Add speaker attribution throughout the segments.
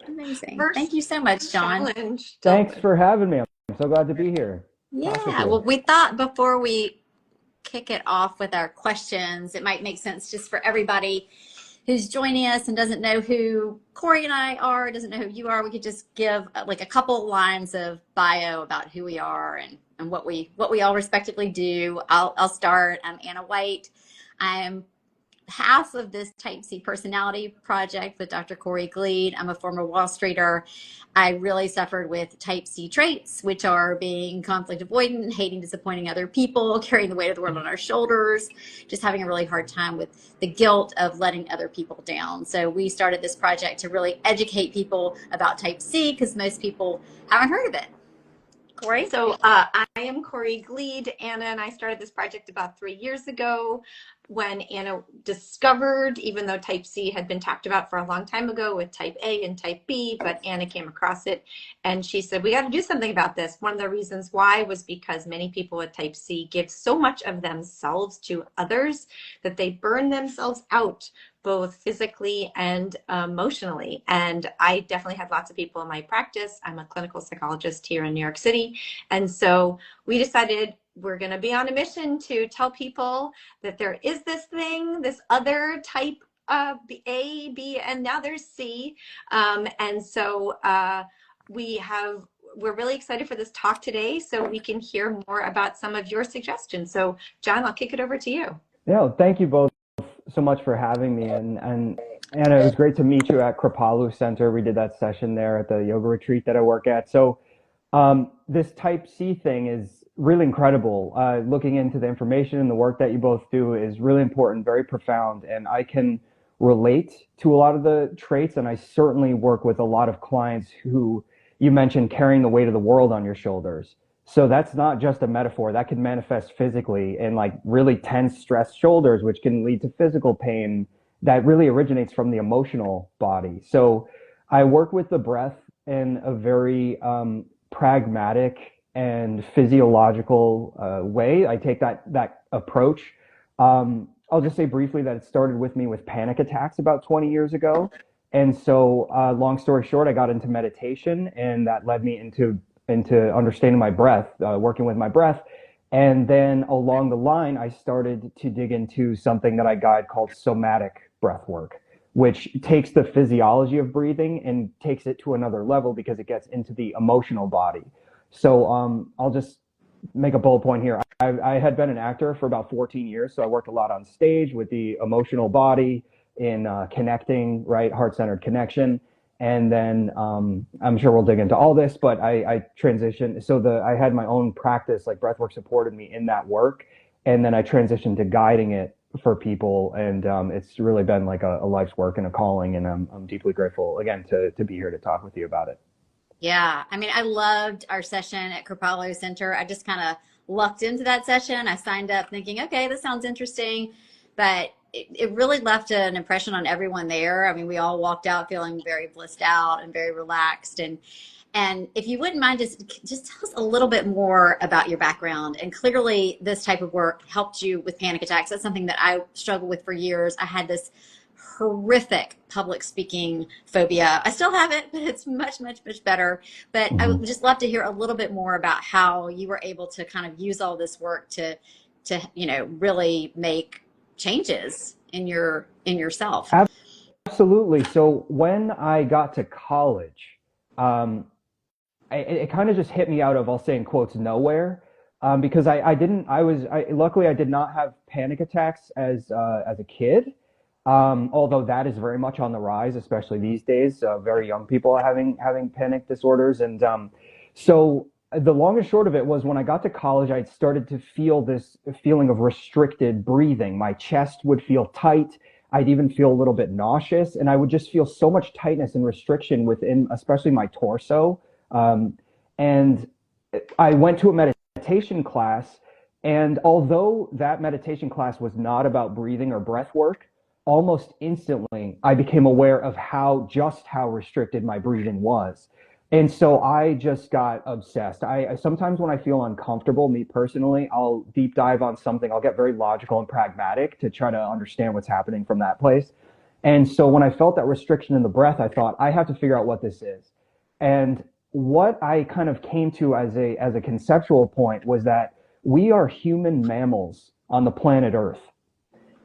Speaker 1: Amazing. Thank
Speaker 2: First
Speaker 1: you so much, Jon.
Speaker 2: challenge.
Speaker 3: Thanks for having me. I'm so glad to be here. Talk with
Speaker 1: Yeah,
Speaker 3: you.
Speaker 1: well, we thought before we kick it off with our questions, it might make sense just for everybody who's joining us and doesn't know who Corey and I are, doesn't know who you are. We could just give like a couple lines of bio about who we are and what we all respectively do. I'll start. I'm Anna White. I'm half of this Type C personality project with Dr. Corey Gleed. I'm a former Wall Streeter. I really suffered with Type C traits, which are being conflict avoidant, hating disappointing other people, carrying the weight of the world on our shoulders, just having a really hard time with the guilt of letting other people down. So we started this project to really educate people about Type C because most people haven't heard of it. Corey?
Speaker 2: So I am Corey Gleed. Anna and I started this project about 3 years ago when Anna discovered, even though Type C had been talked about for a long time ago with Type A and Type B, but Anna came across it and she said, we got to do something about this. One of the reasons why was because many people with Type C give so much of themselves to others that they burn themselves out both physically and emotionally. And I definitely had lots of people in my practice. I'm a clinical psychologist here in New York City. And so we decided we're going to be on a mission to tell people that there is this thing, this other type of A, B, and now there's C. And so we're really excited for this talk today so we can hear more about some of your suggestions. So Jon, I'll kick it over to you.
Speaker 3: Yeah, thank you both so much for having me. And it was great to meet you at Kripalu Center. We did that session there at the yoga retreat that I work at. So this Type C thing is really incredible. Looking into the information and the work that you both do is really important, very profound, and I can relate to a lot of the traits. And I certainly work with a lot of clients who you mentioned carrying the weight of the world on your shoulders. So that's not just a metaphor. That can manifest physically in like really tense, stressed shoulders, which can lead to physical pain that really originates from the emotional body. So I work with the breath in a very pragmatic and physiological way. I take that approach. I'll just say briefly that it started with me with panic attacks about 20 years ago. And so, long story short, I got into meditation, and that led me into understanding my breath, working with my breath. And then along the line, I started to dig into something that I guide called somatic breathwork, which takes the physiology of breathing and takes it to another level because it gets into the emotional body. So I'll just make a bullet point here. I had been an actor for about 14 years, so I worked a lot on stage with the emotional body in connecting, right, heart-centered connection. And then I'm sure we'll dig into all this, but I transitioned. So I had my own practice, like breathwork supported me in that work. And then I transitioned to guiding it for people. And it's really been like a life's work and a calling. And I'm deeply grateful, again, to be here to talk with you about it.
Speaker 1: Yeah, I mean, I loved our session at Kripalu Center. I just kind of lucked into that session. I signed up thinking, okay, this sounds interesting, but it really left an impression on everyone there. I mean, we all walked out feeling very blissed out and very relaxed. And if you wouldn't mind, just tell us a little bit more about your background. And clearly, this type of work helped you with panic attacks. That's something that I struggled with for years. I had this horrific public speaking phobia. I still have it, but it's much, much, much better. But I
Speaker 3: Mhm.
Speaker 1: would just love to hear a little bit more about how you were able to kind of use all this work to really make changes in yourself.
Speaker 3: Absolutely. So when I got to college, um, it kind of just hit me out of, I'll say in quotes, nowhere, because luckily I did not have panic attacks as a kid, although that is very much on the rise, especially these days. Very young people are having panic disorders, and so the long and short of it was when I got to college, I started to feel this feeling of restricted breathing. My chest would feel tight. I'd even feel a little bit nauseous, and I would just feel so much tightness and restriction within, especially my torso. Um, and I went to a meditation class, and although that meditation class was not about breathing or breath work, almost instantly I became aware of how restricted my breathing was. And so I just got obsessed. I sometimes when I feel uncomfortable, me personally, I'll deep dive on something. I'll get very logical and pragmatic to try to understand what's happening from that place. And so when I felt that restriction in the breath, I thought, I have to figure out what this is. And what I kind of came to as a conceptual point was that we are human mammals on the planet Earth.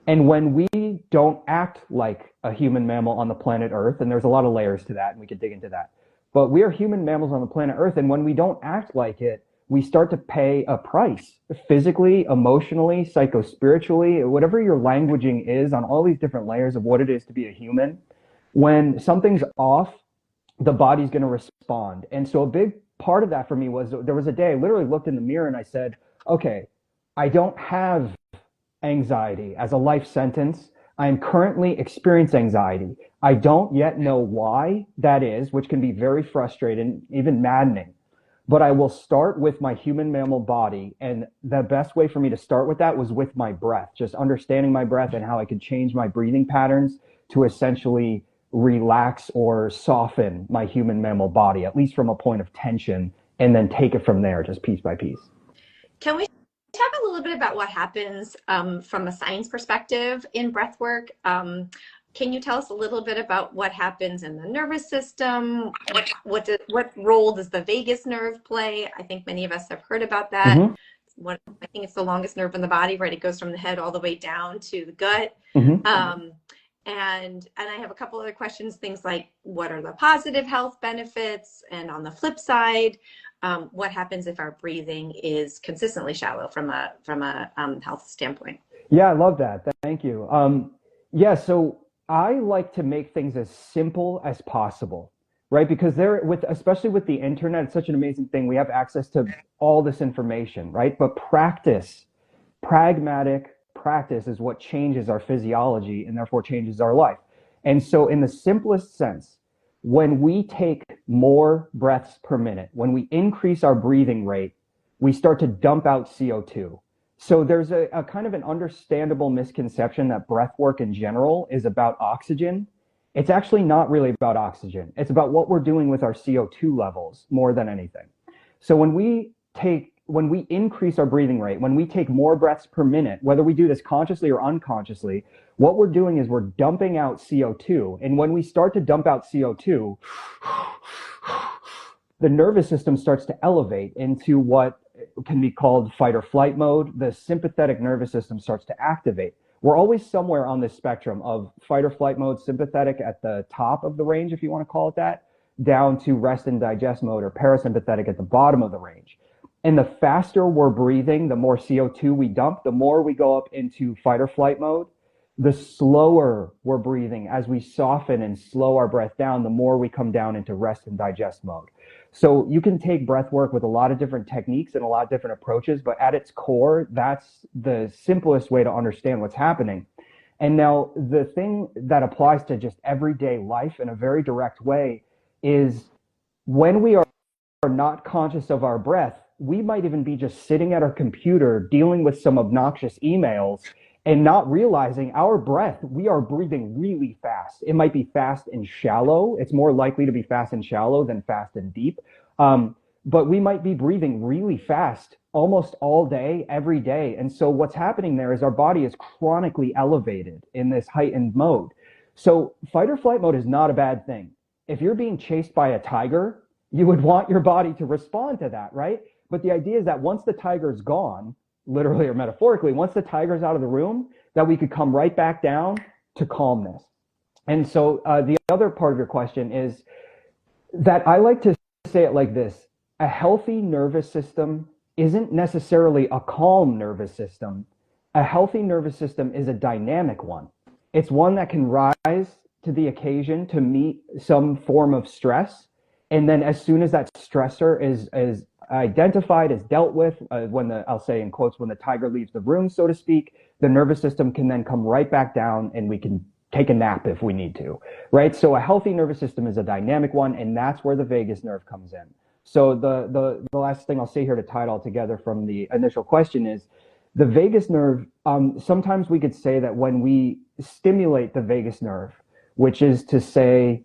Speaker 3: And when we don't act like a human mammal on the planet Earth, and there's a lot of layers to that, and we could dig into that, but we are human mammals on the planet Earth, and when we don't act like it, we start to pay a price, physically, emotionally, psycho-spiritually, whatever your languaging is on all these different layers of what it is to be a human. When something's off, the body's going to respond. And so a big part of that for me was there was a day I literally looked in the mirror and I said, okay, I don't have anxiety as a life sentence. I am currently experiencing anxiety. I don't yet know why that is, which can be very frustrating, even maddening. But I will start with my human mammal body. And the best way for me to start with that was with my breath, just understanding my breath and how I could change my breathing patterns to essentially relax or soften my human mammal body, at least from a point of tension, and then take it from there, just piece by piece.
Speaker 2: Can we talk a little bit about what happens from a science perspective in breath work? Can you tell us a little bit about what happens in the nervous system? What role does the vagus nerve play? I think many of us have heard about that. Mm-hmm. I think it's the longest nerve in the body, right? It goes from the head all the way down to the gut. Mm-hmm. And I have a couple other questions, things like what are the positive health benefits? And on the flip side, what happens if our breathing is consistently shallow from a health standpoint?
Speaker 3: Yeah, I love that. Thank you. Yeah, so I like to make things as simple as possible, right? Because especially with the internet, it's such an amazing thing. We have access to all this information, right? But pragmatic practice is what changes our physiology and therefore changes our life. And so in the simplest sense, when we take more breaths per minute, when we increase our breathing rate, we start to dump out CO2. So there's a kind of an understandable misconception that breath work in general is about oxygen. It's actually not really about oxygen. It's about what we're doing with our CO2 levels more than anything. So when we increase our breathing rate, when we take more breaths per minute, whether we do this consciously or unconsciously, what we're doing is we're dumping out CO2. And when we start to dump out CO2, the nervous system starts to elevate into what can be called fight or flight mode. The sympathetic nervous system starts to activate. We're always somewhere on this spectrum of fight or flight mode, sympathetic at the top of the range, if you want to call it that, down to rest and digest mode or parasympathetic at the bottom of the range. And the faster we're breathing, the more CO2 we dump, the more we go up into fight or flight mode. The slower we're breathing as we soften and slow our breath down, the more we come down into rest and digest mode. So you can take breath work with a lot of different techniques and a lot of different approaches, but at its core, that's the simplest way to understand what's happening. And now the thing that applies to just everyday life in a very direct way is when we are not conscious of our breath, we might even be just sitting at our computer dealing with some obnoxious emails and not realizing our breath, we are breathing really fast. It might be fast and shallow. It's more likely to be fast and shallow than fast and deep. But we might be breathing really fast almost all day, every day. And so what's happening there is our body is chronically elevated in this heightened mode. So fight or flight mode is not a bad thing. If you're being chased by a tiger, you would want your body to respond to that, right? But the idea is that once the tiger's gone, literally or metaphorically, once the tiger's out of the room, that we could come right back down to calmness. And so the other part of your question is that I like to say it like this. A healthy nervous system isn't necessarily a calm nervous system. A healthy nervous system is a dynamic one. It's one that can rise to the occasion to meet some form of stress. And then as soon as that stressor is identified, is dealt with, I'll say in quotes, when the tiger leaves the room, so to speak, the nervous system can then come right back down and we can take a nap if we need to, right? So a healthy nervous system is a dynamic one, and that's where the vagus nerve comes in. So the last thing I'll say here to tie it all together from the initial question is the vagus nerve, sometimes we could say that when we stimulate the vagus nerve, which is to say,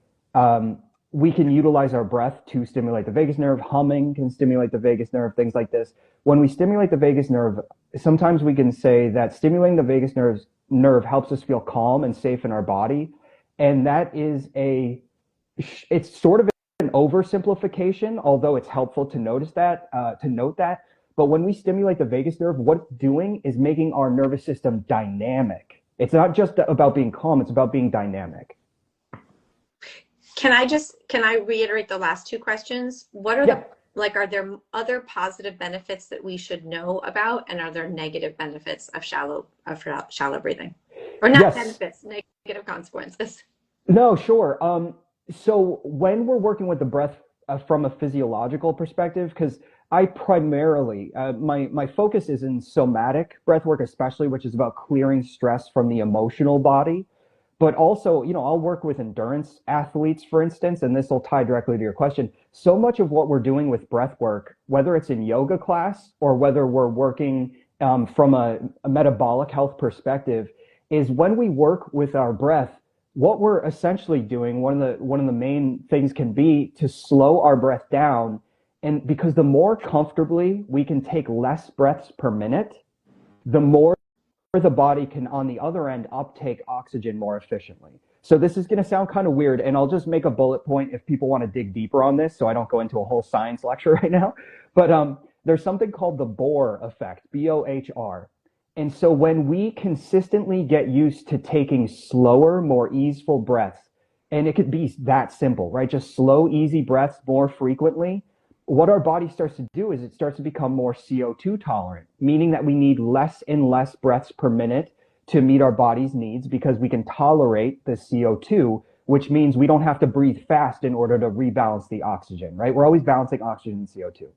Speaker 3: we can utilize our breath to stimulate the vagus nerve. Humming can stimulate the vagus nerve, things like this. When we stimulate the vagus nerve, sometimes we can say that stimulating the vagus nerve helps us feel calm and safe in our body. And that is it's sort of an oversimplification, although it's helpful to note that. But when we stimulate the vagus nerve, what it's doing is making our nervous system dynamic. It's not just about being calm, it's about being dynamic.
Speaker 2: Can I reiterate the last two questions? What are are there other positive benefits that we should know about, and are there negative benefits of shallow breathing? Or not benefits, negative consequences?
Speaker 3: No, sure. So when we're working with the breath from a physiological perspective, because I primarily, my focus is in somatic breathwork, especially, which is about clearing stress from the emotional body. But also, I'll work with endurance athletes, for instance, and this will tie directly to your question. So much of what we're doing with breathwork, whether it's in yoga class or whether we're working from a metabolic health perspective, is when we work with our breath, what we're essentially doing, one of the main things can be to slow our breath down. And because the more comfortably we can take less breaths per minute, the more the body can, on the other end, uptake oxygen more efficiently. So this is going to sound kind of weird, and I'll just make a bullet point if people want to dig deeper on this, so I don't go into a whole science lecture right now. But there's something called the Bohr effect, B-O-H-R. And so when we consistently get used to taking slower, more easeful breaths, and it could be that simple, right? Just slow, easy breaths more frequently. What our body starts to do is it starts to become more CO2 tolerant, meaning that we need less and less breaths per minute to meet our body's needs because we can tolerate the CO2, which means we don't have to breathe fast in order to rebalance the oxygen, right? We're always balancing oxygen and CO2.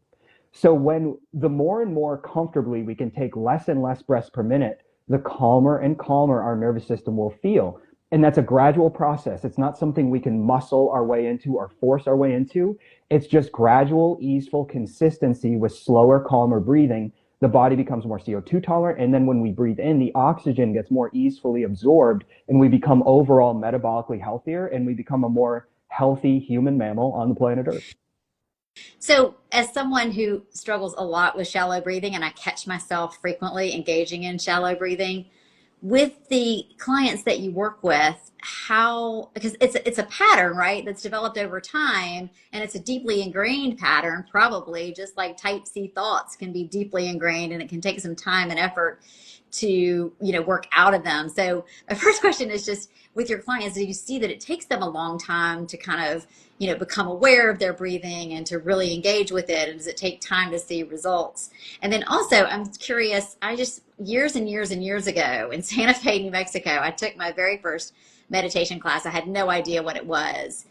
Speaker 3: So when the more and more comfortably we can take less and less breaths per minute, the calmer and calmer our nervous system will feel. And that's a gradual process. It's not something we can muscle our way into or force our way into. It's just gradual, easeful consistency with slower, calmer breathing. The body becomes more CO2 tolerant. And then when we breathe in, the oxygen gets more easily absorbed and we become overall metabolically healthier and we become a more healthy human mammal on the planet Earth.
Speaker 1: So as someone who struggles a lot with shallow breathing, and I catch myself frequently engaging in shallow breathing, with the clients that you work with, because it's a pattern, right, that's developed over time, and it's a deeply ingrained pattern, probably just like type C thoughts can be deeply ingrained, and it can take some time and effort to work out of them. So my first question is just, with your clients, do you see that it takes them a long time to kind of become aware of their breathing and to really engage with it, and does it take time to see results? And then also, I'm curious, I just years and years and years ago in Santa Fe, New Mexico, I took my very first meditation class. I had no idea what it was,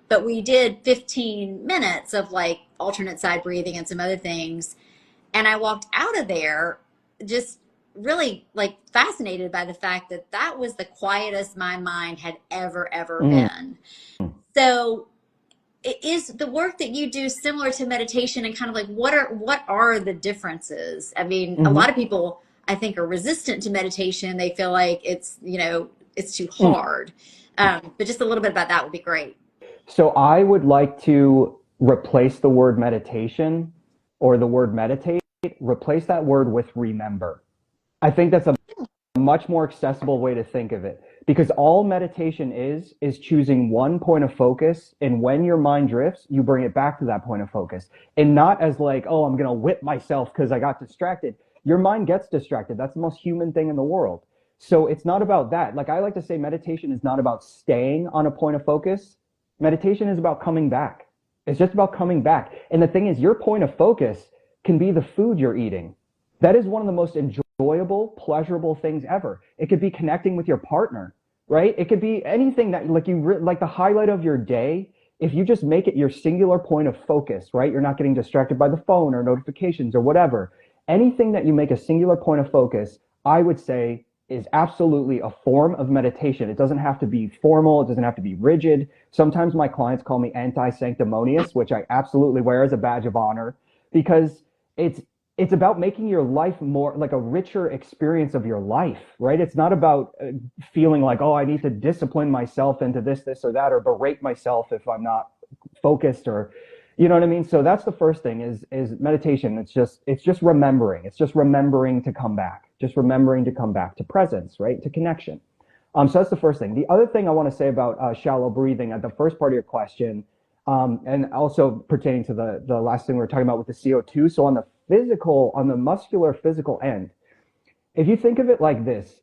Speaker 1: but we did 15 minutes of like alternate side breathing and some other things, and I walked out of there just really like fascinated by the fact that that was the quietest my mind had ever been. So is the work that you do similar to meditation, and kind of like what are the differences? I mean, a lot of people, I think, are resistant to meditation. They feel like it's it's too hard. But just a little bit about that would be great.
Speaker 3: So I would like to replace the word meditation or the word meditate, replace that word with remember. I think that's a much more accessible way to think of it, because all meditation is choosing one point of focus, and when your mind drifts, you bring it back to that point of focus, and not as like, oh, I'm going to whip myself because I got distracted. Your mind gets distracted. That's the most human thing in the world. So it's not about that. Like I like to say, meditation is not about staying on a point of focus. Meditation is about coming back. It's just about coming back. And the thing is, your point of focus can be the food you're eating. That is one of the most enjoyable, pleasurable things ever. It could be connecting with your partner, right? It could be anything that like the highlight of your day. If you just make it your singular point of focus, right? You're not getting distracted by the phone or notifications or whatever. Anything that you make a singular point of focus, I would say, is absolutely a form of meditation. It doesn't have to be formal. It doesn't have to be rigid. Sometimes my clients call me anti-sanctimonious, which I absolutely wear as a badge of honor, because it's about making your life more like a richer experience of your life, right? It's not about feeling like, oh, I need to discipline myself into this or that, or berate myself if I'm not focused, or, you know what I mean? So that's the first thing is meditation. It's just remembering. It's just remembering to come back, just remembering to come back to presence, right? To connection. So that's the first thing. The other thing I want to say about shallow breathing at the first part of your question, and also pertaining to the last thing we were talking about with the CO2. So on the physical, on the muscular physical end, if you think of it like this,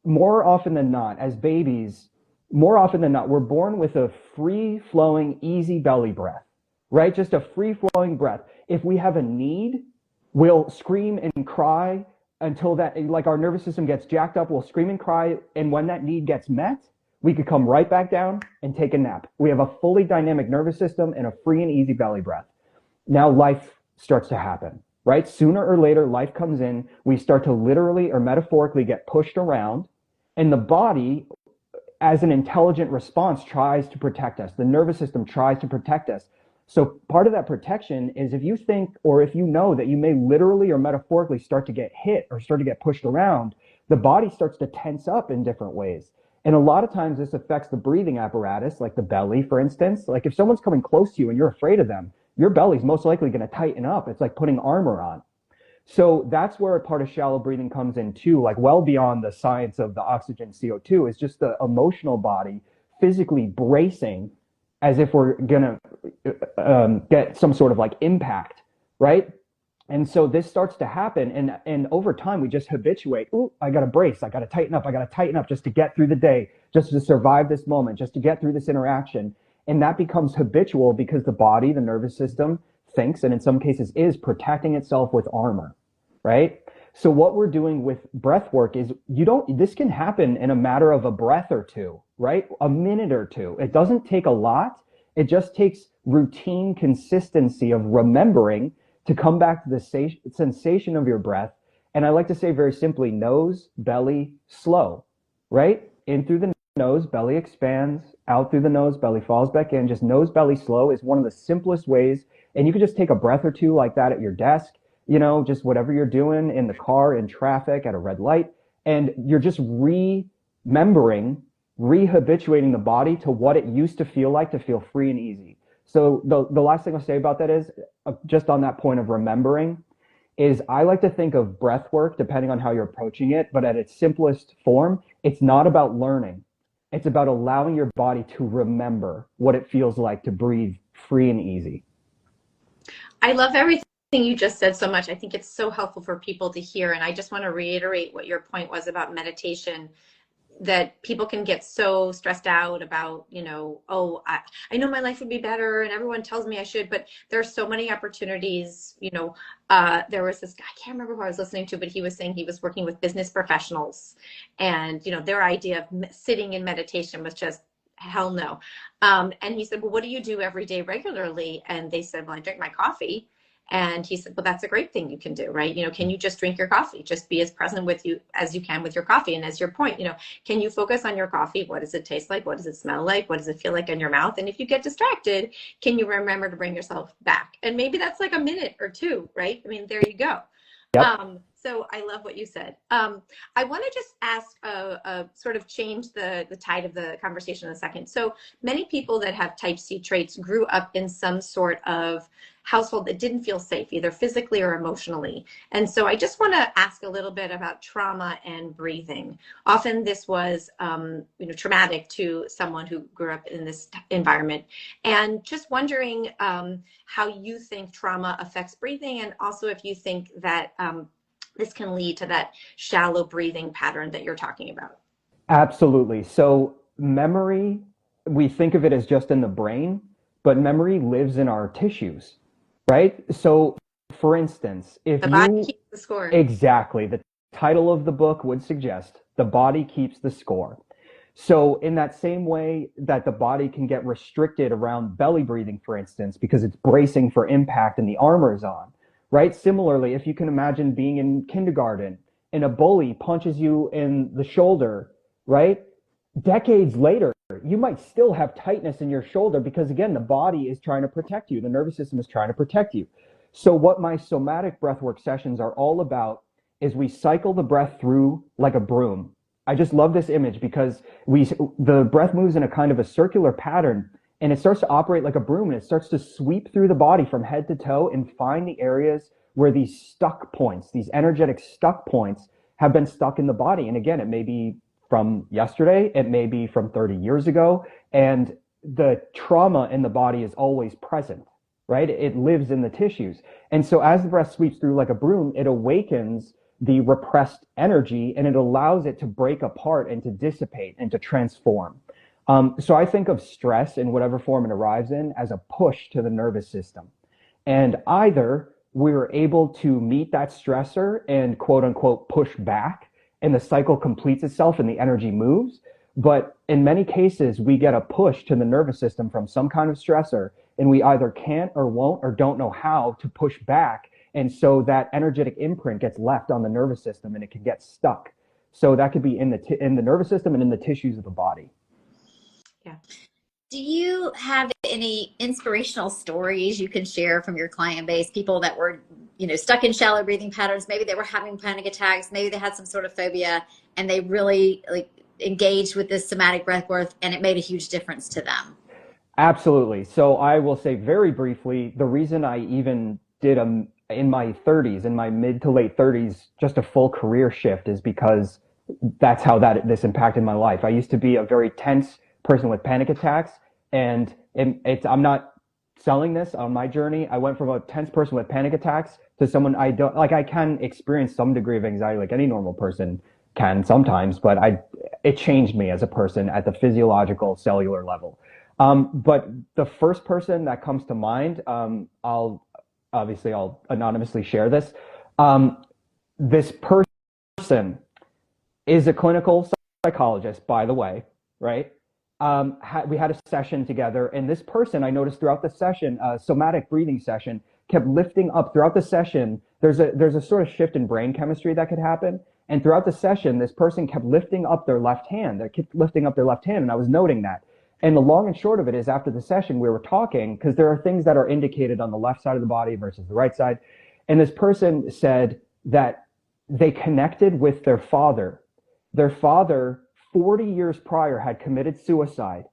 Speaker 3: more often than not, as babies, more often than not, we're born with a free flowing, easy belly breath, right? Just a free flowing breath. If we have a need, we'll scream and cry until that, like our nervous system gets jacked up, we'll scream and cry. And when that need gets met, we could come right back down and take a nap. We have a fully dynamic nervous system and a free and easy belly breath. Now life starts to happen, right? Sooner or later, life comes in. We start to literally or metaphorically get pushed around, and the body, as an intelligent response, tries to protect us. The nervous system tries to protect us. So part of that protection is if you think, or if you know that you may literally or metaphorically start to get hit or start to get pushed around, the body starts to tense up in different ways. And a lot of times this affects the breathing apparatus, like the belly, for instance. Like if someone's coming close to you and you're afraid of them, your belly's most likely going to tighten up. It's like putting armor on. So that's where a part of shallow breathing comes in too, like well beyond the science of the oxygen CO2, is just the emotional body physically bracing as if we're going to get some sort of like impact, right? And so this starts to happen, and over time we just habituate. Ooh, I got to brace. I got to tighten up. I got to tighten up just to get through the day, just to survive this moment, just to get through this interaction. And that becomes habitual because the body, the nervous system, thinks, and in some cases is protecting itself with armor, right? So what we're doing with breath work is this can happen in a matter of a breath or two, right? A minute or two. It doesn't take a lot. It just takes routine consistency of remembering to come back to the sensation of your breath. And I like to say very simply, nose, belly, slow, right? In through the nose, belly expands, out through the nose, belly falls back in. Just nose, belly, slow is one of the simplest ways. And you can just take a breath or two like that at your desk, just whatever you're doing in the car, in traffic, at a red light. And you're just rehabilitating the body to what it used to feel like, to feel free and easy. So the last thing I'll say about that is, just on that point of remembering, is I like to think of breath work, depending on how you're approaching it, but at its simplest form, it's not about learning. It's about allowing your body to remember what it feels like to breathe free and easy.
Speaker 2: I love everything you just said so much. I think it's so helpful for people to hear. And I just want to reiterate what your point was about meditation, that people can get so stressed out about, I know my life would be better and everyone tells me I should, but there are so many opportunities. There was this guy, I can't remember who I was listening to, but he was saying he was working with business professionals, and, their idea of sitting in meditation was just hell no. And he said, well, what do you do every day regularly? And they said, well, I drink my coffee. And he said, well, that's a great thing you can do, right? Can you just drink your coffee? Just be as present with you as you can with your coffee. And as your point, can you focus on your coffee? What does it taste like? What does it smell like? What does it feel like in your mouth? And if you get distracted, can you remember to bring yourself back? And maybe that's like a minute or two, right? I mean, there you go.
Speaker 3: Yep.
Speaker 2: So I love what you said. I want to just ask, sort of change the tide of the conversation in a second. So many people that have type C traits grew up in some sort of household that didn't feel safe, either physically or emotionally. And so I just want to ask a little bit about trauma and breathing. Often this was, traumatic to someone who grew up in this environment. And just wondering how you think trauma affects breathing, and also if you think that this can lead to that shallow breathing pattern that you're talking about.
Speaker 3: Absolutely. So memory, we think of it as just in the brain, but memory lives in our tissues, right? So for instance, if
Speaker 2: the body keeps the score.
Speaker 3: Exactly. The title of the book would suggest the body keeps the score. So in that same way that the body can get restricted around belly breathing, for instance, because it's bracing for impact and the armor is on, right? Similarly, if you can imagine being in kindergarten and a bully punches you in the shoulder, right? Decades later, you might still have tightness in your shoulder because, again, the body is trying to protect you. The nervous system is trying to protect you. So what my somatic breathwork sessions are all about is we cycle the breath through like a broom. I just love this image because the breath moves in a kind of a circular pattern, and it starts to operate like a broom, and it starts to sweep through the body from head to toe and find the areas where these stuck points, these energetic stuck points, have been stuck in the body. And again, it may be from yesterday. It may be from 30 years ago. And the trauma in the body is always present, right? It lives in the tissues. And so as the breath sweeps through like a broom, it awakens the repressed energy and it allows it to break apart and to dissipate and to transform. So I think of stress in whatever form it arrives in as a push to the nervous system. And either we were able to meet that stressor and quote unquote push back, and the cycle completes itself and the energy moves. But in many cases, we get a push to the nervous system from some kind of stressor, and we either can't or won't or don't know how to push back. And so that energetic imprint gets left on the nervous system and it can get stuck. So that could be in the nervous system and in the tissues of the body.
Speaker 2: Yeah.
Speaker 1: Do you have any inspirational stories you can share from your client base? People that were, stuck in shallow breathing patterns. Maybe they were having panic attacks. Maybe they had some sort of phobia, and they really engaged with this somatic breathwork, and it made a huge difference to them.
Speaker 3: Absolutely. So I will say very briefly, the reason I even did in my 30s, in my mid to late 30s, just a full career shift is because that's how this impacted my life. I used to be a very tense person with panic attacks, and I'm not selling this on my journey. I went from a tense person with panic attacks to someone I don't like. I can experience some degree of anxiety like any normal person can sometimes, but it changed me as a person at the physiological cellular level. But the first person that comes to mind, I'll anonymously share this. This person is a clinical psychologist, by the way, right? We had a session together, and this person, I noticed throughout the session, a somatic breathing session, kept lifting up throughout the session. There's a sort of shift in brain chemistry that could happen. And throughout the session, this person kept lifting up their left hand. They kept lifting up their left hand, and I was noting that. And the long and short of it is, after the session, we were talking, because there are things that are indicated on the left side of the body versus the right side. And this person said that they connected with their father. Their father, 40 years prior, had committed suicide.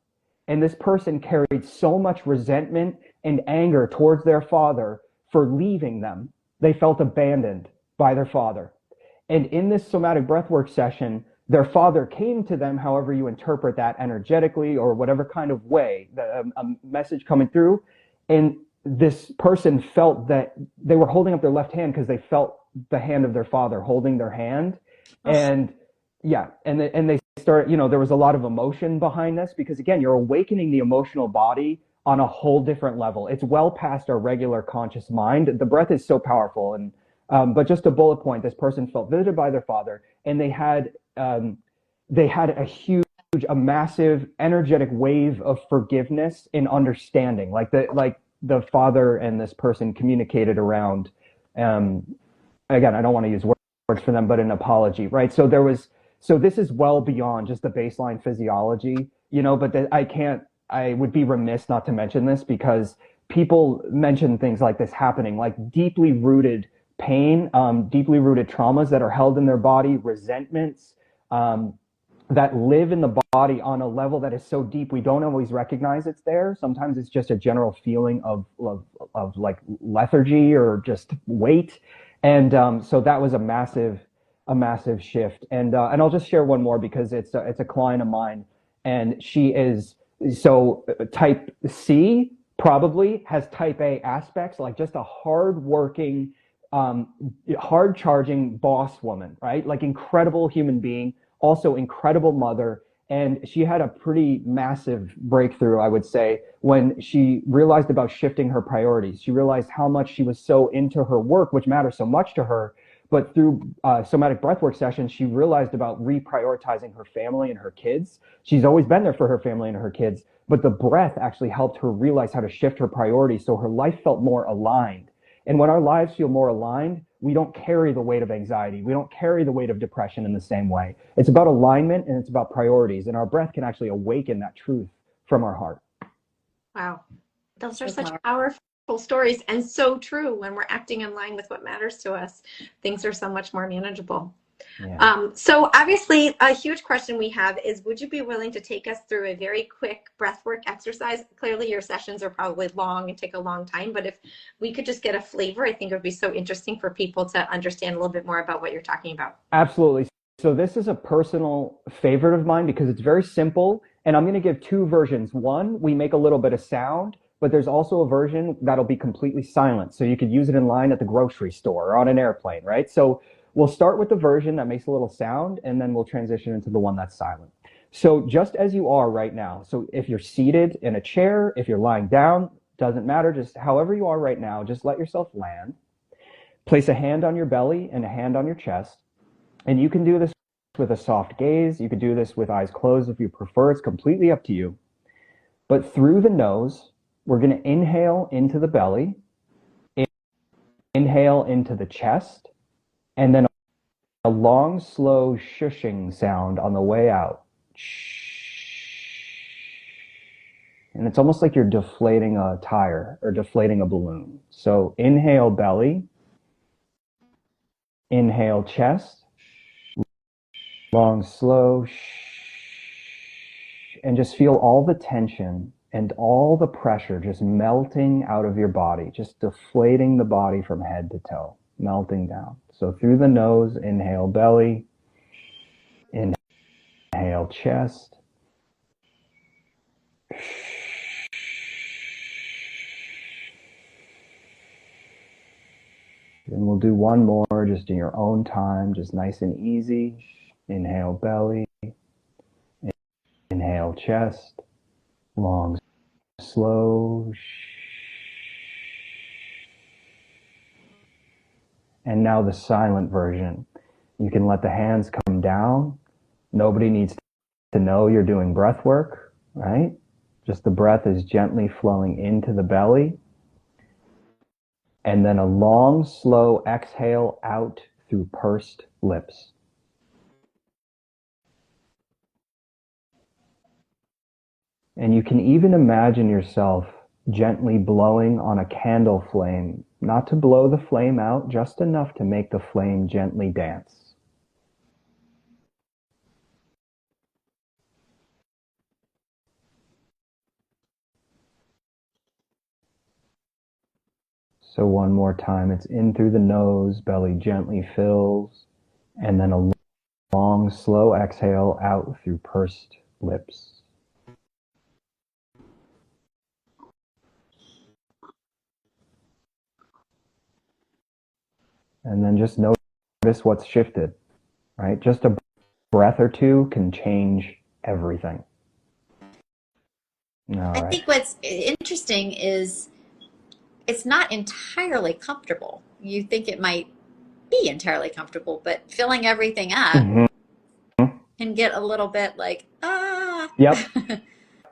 Speaker 3: And this person carried so much resentment and anger towards their father for leaving them. They felt abandoned by their father. And in this somatic breathwork session, their father came to them, however you interpret that energetically or whatever kind of way, a message coming through. And this person felt that they were holding up their left hand because they felt the hand of their father holding their hand. And yeah, and they started, there was a lot of emotion behind this because, again, you're awakening the emotional body on a whole different level. It's well past our regular conscious mind. The breath is so powerful. And but just a bullet point, this person felt visited by their father, and they had a massive energetic wave of forgiveness and understanding. Like the father and this person communicated around, again, I don't want to use words for them, but an apology, right? So this is well beyond just the baseline physiology, but I would be remiss not to mention this because people mention things like this happening, like deeply rooted pain, deeply rooted traumas that are held in their body, resentments, that live in the body on a level that is so deep we don't always recognize it's there. Sometimes it's just a general feeling of like lethargy or just weight. And so that was a massive shift. And I'll just share one more because it's a client of mine, and she is type C probably has type A aspects, like just a hard-working, hard-charging boss woman, right? Like incredible human being, also incredible mother. And she had a pretty massive breakthrough, I would say, when she realized about shifting her priorities. She realized how much she was so into her work, which matters so much to her. But through somatic breathwork sessions, she realized about reprioritizing her family and her kids. She's always been there for her family and her kids, but the breath actually helped her realize how to shift her priorities so her life felt more aligned. And when our lives feel more aligned, we don't carry the weight of anxiety. We don't carry the weight of depression in the same way. It's about alignment and it's about priorities. And our breath can actually awaken that truth from our heart.
Speaker 2: Wow. Those are such powerful stories and so true. When we're acting in line with what matters to us, things are so much more manageable. Yeah. So obviously a huge question we have is, would you be willing to take us through a very quick breathwork exercise? Clearly your sessions are probably long and take a long time, but if we could just get a flavor, I think it would be so interesting for people to understand a little bit more about what you're talking about.
Speaker 3: Absolutely. So this is a personal favorite of mine because it's very simple. And I'm going to give two versions. One, we make a little bit of sound, but there's also a version that'll be completely silent. So you could use it in line at the grocery store or on an airplane, right? So we'll start with the version that makes a little sound, and then we'll transition into the one that's silent. So just as you are right now. So if you're seated in a chair, if you're lying down, doesn't matter. Just however you are right now, just let yourself land. Place a hand on your belly and a hand on your chest. And you can do this with a soft gaze. You could do this with eyes closed if you prefer. It's completely up to you. But through the nose, we're going to inhale into the belly, inhale into the chest, and then a long, slow shushing sound on the way out. And it's almost like you're deflating a tire or deflating a balloon. So inhale belly, inhale chest, long, slow, and just feel all the tension and all the pressure just melting out of your body, just deflating the body from head to toe, melting down. So through the nose, inhale belly, inhale chest, and we'll do one more just in your own time, just nice and easy. Inhale belly, inhale chest, long, slow. And now the silent version. You can let the hands come down. Nobody needs to know you're doing breath work, right? Just the breath is gently flowing into the belly. And then a long, slow exhale out through pursed lips. And you can even imagine yourself gently blowing on a candle flame, not to blow the flame out, just enough to make the flame gently dance. So one more time, it's in through the nose, belly gently fills, and then a long, slow exhale out through pursed lips. And then just notice what's shifted, right? Just a breath or two can change everything. All
Speaker 1: I
Speaker 3: right.
Speaker 1: think what's interesting is it's not entirely comfortable. You think it might be entirely comfortable, but filling everything up can get a little bit like, ah.
Speaker 3: Yep.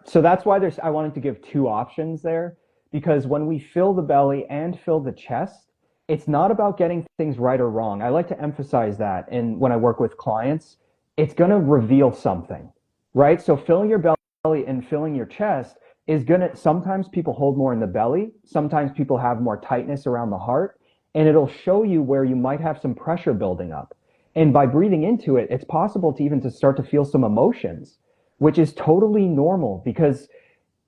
Speaker 3: So that's why I wanted to give two options there, because when we fill the belly and fill the chest, it's not about getting things right or wrong. I like to emphasize that. And when I work with clients, it's going to reveal something, right? So filling your belly and filling your chest is going to, sometimes people hold more in the belly. Sometimes people have more tightness around the heart, and it'll show you where you might have some pressure building up. And by breathing into it, it's possible to even to start to feel some emotions, which is totally normal because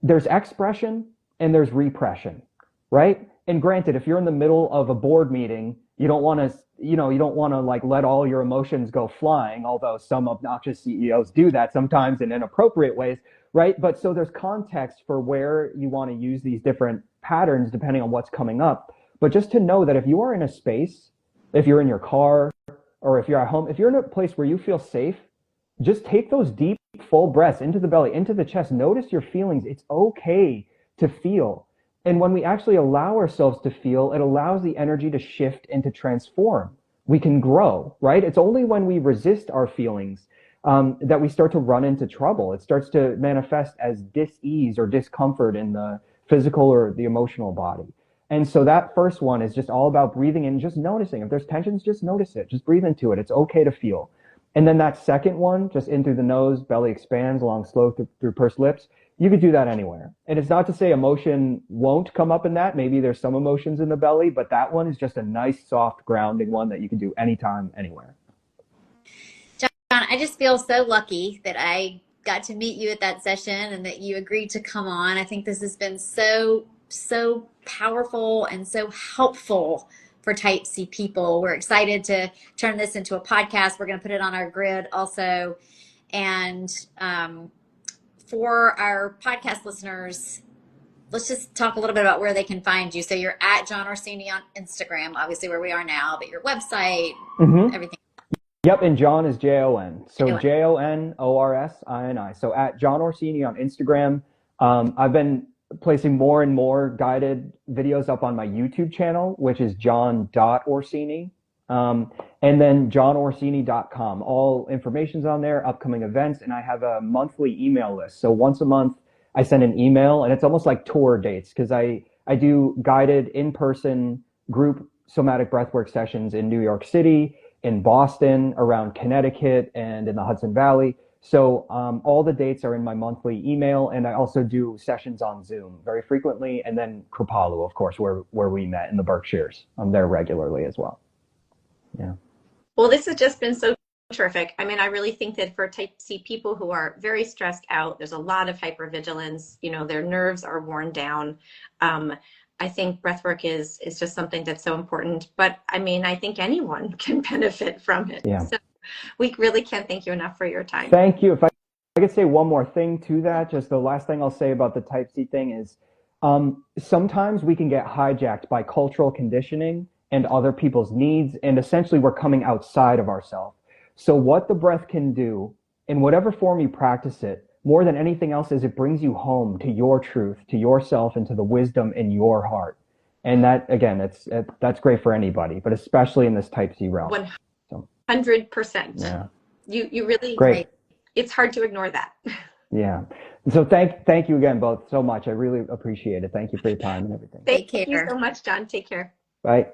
Speaker 3: there's expression and there's repression, right? And granted, if you're in the middle of a board meeting, you don't want to, you don't want to like let all your emotions go flying, although some obnoxious CEOs do that sometimes in inappropriate ways, right? But so there's context for where you want to use these different patterns depending on what's coming up. But just to know that if you are in a space, if you're in your car or if you're at home, if you're in a place where you feel safe, just take those deep, full breaths into the belly, into the chest. Notice your feelings. It's okay to feel. And when we actually allow ourselves to feel, it allows the energy to shift and to transform. We can grow, right? It's only when we resist our feelings that we start to run into trouble. It starts to manifest as dis-ease or discomfort in the physical or the emotional body. And so that first one is just all about breathing and just noticing. If there's tensions, just notice it. Just breathe into it. It's okay to feel. And then that second one, just in through the nose, belly expands, long, slow through pursed lips. You could do that anywhere. And it's not to say emotion won't come up in that. Maybe there's some emotions in the belly, but that one is just a nice, soft, grounding one that you can do anytime, anywhere.
Speaker 1: Jon, I just feel so lucky that I got to meet you at that session and that you agreed to come on. I think this has been so powerful and so helpful for type C people. We're excited to turn this into a podcast. We're going to put it on our grid also. And for our podcast listeners, let's just talk a little bit about where they can find you. So you're at Jon Orsini on Instagram, obviously where we are now, but your website, everything.
Speaker 3: Yep, and Jon is Jon. So
Speaker 1: Jon.
Speaker 3: Jonorsini. So at Jon Orsini on Instagram. I've been placing more and more guided videos up on my YouTube channel, which is jon.orsini. And then jonorsini.com. All information's on there, upcoming events, and I have a monthly email list. So once a month, I send an email, and it's almost like tour dates because I do guided in-person group somatic breathwork sessions in New York City, in Boston, around Connecticut, and in the Hudson Valley. So all the dates are in my monthly email, and I also do sessions on Zoom very frequently, and then Kripalu, of course, where we met in the Berkshires. I'm there regularly as well. Yeah.
Speaker 2: Well, this has just been so terrific. I mean, I really think that for type C people who are very stressed out, there's a lot of hypervigilance, you know, their nerves are worn down. I think breathwork is just something that's so important, but I mean, I think anyone can benefit from it.
Speaker 3: Yeah.
Speaker 2: So we really can't thank you enough for your time.
Speaker 3: Thank you. If I could say one more thing to that, just the last thing I'll say about the type C thing is sometimes we can get hijacked by cultural conditioning and other people's needs, and essentially we're coming outside of ourselves. So what the breath can do, in whatever form you practice it, more than anything else, is it brings you home to your truth, to yourself, and to the wisdom in your heart. And that, again, that's great for anybody, but especially in this type C realm.
Speaker 2: 100%.
Speaker 3: Yeah.
Speaker 2: You really,
Speaker 3: great.
Speaker 2: It's hard to ignore that.
Speaker 3: Yeah. So thank you again both so much. I really appreciate it. Thank you for your time and everything.
Speaker 2: Thank you so much, Jon. Take care.
Speaker 3: Bye.